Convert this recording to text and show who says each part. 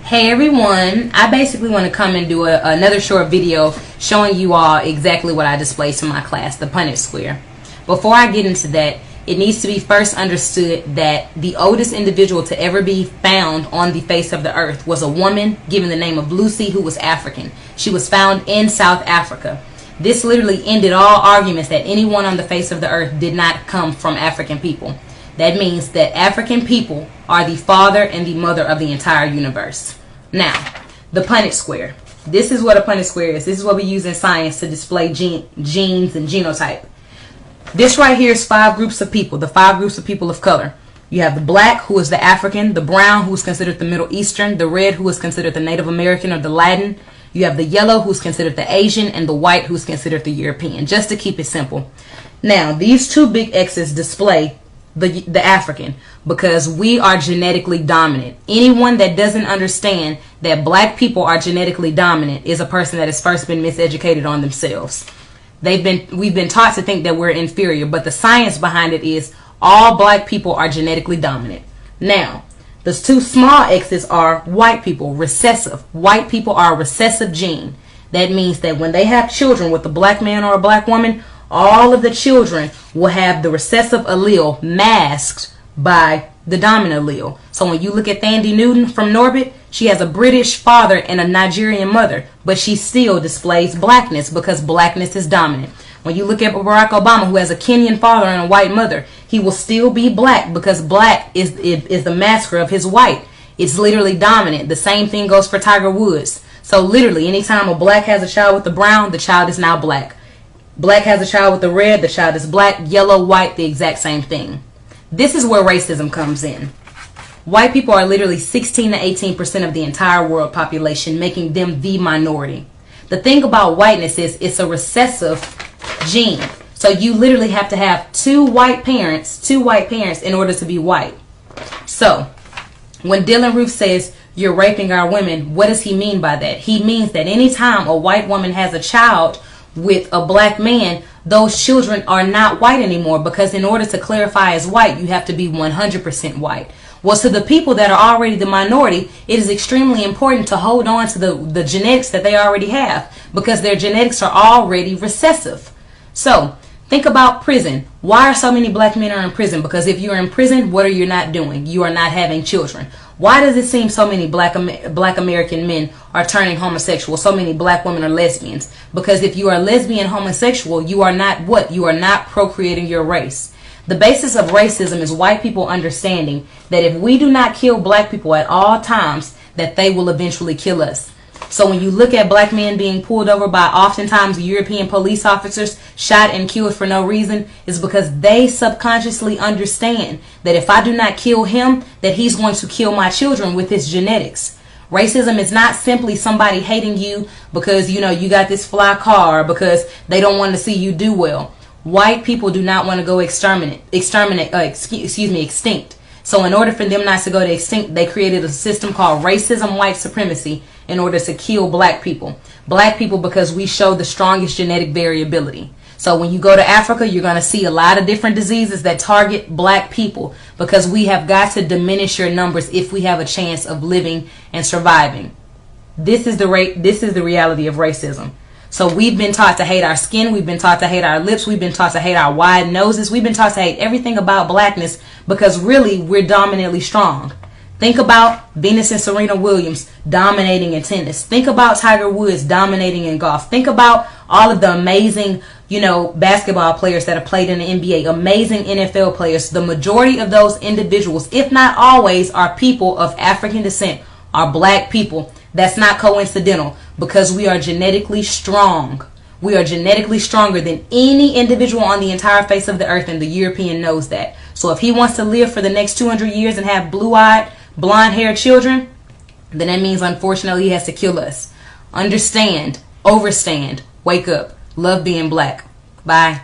Speaker 1: Hey everyone, I basically want to come and do another short video showing you all exactly what I displayed to my class, the Punnett square. Before I get into that, it needs to be first understood that the oldest individual to ever be found on the face of the earth was a woman given the name of Lucy, who was African. She was found in South Africa. This literally ended all arguments that anyone on the face of the earth did not come from African people. That means that African people are the father and the mother of the entire universe. Now, the Punnett square. This is what a Punnett square is. This is what we use in science to display genes and genotype. This right here is 5 groups of people, the 5 groups of people of color. You have the black, who is the African, the brown, who is considered the Middle Eastern, the red, who is considered the Native American or the Latin. You have the yellow, who's considered the Asian, and the white, who's considered the European, just to keep it simple. Now, these 2 big X's display the African, because we are genetically dominant. Anyone that doesn't understand that black people are genetically dominant is a person that has first been miseducated on themselves. We've been taught to think that we're inferior, but the science behind it is all black people are genetically dominant. Now, the 2 small X's are white people, recessive. White people are a recessive gene. That means that when they have children with a black man or a black woman, all of the children will have the recessive allele masked by the dominant allele. So when you look at Thandie Newton from Norbit, she has a British father and a Nigerian mother, but she still displays blackness because blackness is dominant. When you look at Barack Obama, who has a Kenyan father and a white mother, he will still be black because black is the masker of his white. It's literally dominant. The same thing goes for Tiger Woods. So literally, anytime a black has a child with the brown, the child is now black. Black has a child with the red, the child is black. Yellow, white, the exact same thing. This is where racism comes in. White people are literally 16 to 18% of the entire world population, making them the minority. The thing about whiteness is it's a recessive gene. So you literally have to have two white parents in order to be white. So when Dylann Roof says you're raping our women, what does he mean by that? He means that anytime a white woman has a child with a black man, those children are not white anymore, because in order to clarify as white, you have to be 100% white. Well, to the people that are already the minority, it is extremely important to hold on to the genetics that they already have, because their genetics are already recessive. So think about prison. Why are so many black men are in prison? Because if you're in prison, what are you not doing? You are not having children. Why does it seem so many black American men are turning homosexual? So many black women are lesbians. Because if you are lesbian homosexual, you are not what? You are not procreating your race. The basis of racism is white people understanding that if we do not kill black people at all times, that they will eventually kill us. So when you look at black men being pulled over by oftentimes European police officers, shot and killed for no reason, is because they subconsciously understand that if I do not kill him, that he's going to kill my children with his genetics. Racism is not simply somebody hating you because, you know, you got this fly car, because they don't want to see you do well. White people do not want to go extinct. So in order for them not to go to extinct, they created a system called racism, white supremacy, in order to kill black people. Black people because we show the strongest genetic variability. So when you go to Africa, you're going to see a lot of different diseases that target black people, because we have got to diminish your numbers if we have a chance of living and surviving. This is the reality of racism. So we've been taught to hate our skin, we've been taught to hate our lips, we've been taught to hate our wide noses, we've been taught to hate everything about blackness, because really we're dominantly strong. Think about Venus and Serena Williams dominating in tennis. Think about Tiger Woods dominating in golf. Think about all of the amazing, basketball players that have played in the NBA, amazing NFL players. The majority of those individuals, if not always, are people of African descent, are black people. That's not coincidental, because we are genetically strong. We are genetically stronger than any individual on the entire face of the earth, and the European knows that. So if he wants to live for the next 200 years and have blue-eyed, blonde-haired children, then that means unfortunately he has to kill us. Understand, overstand, wake up, love being black. Bye.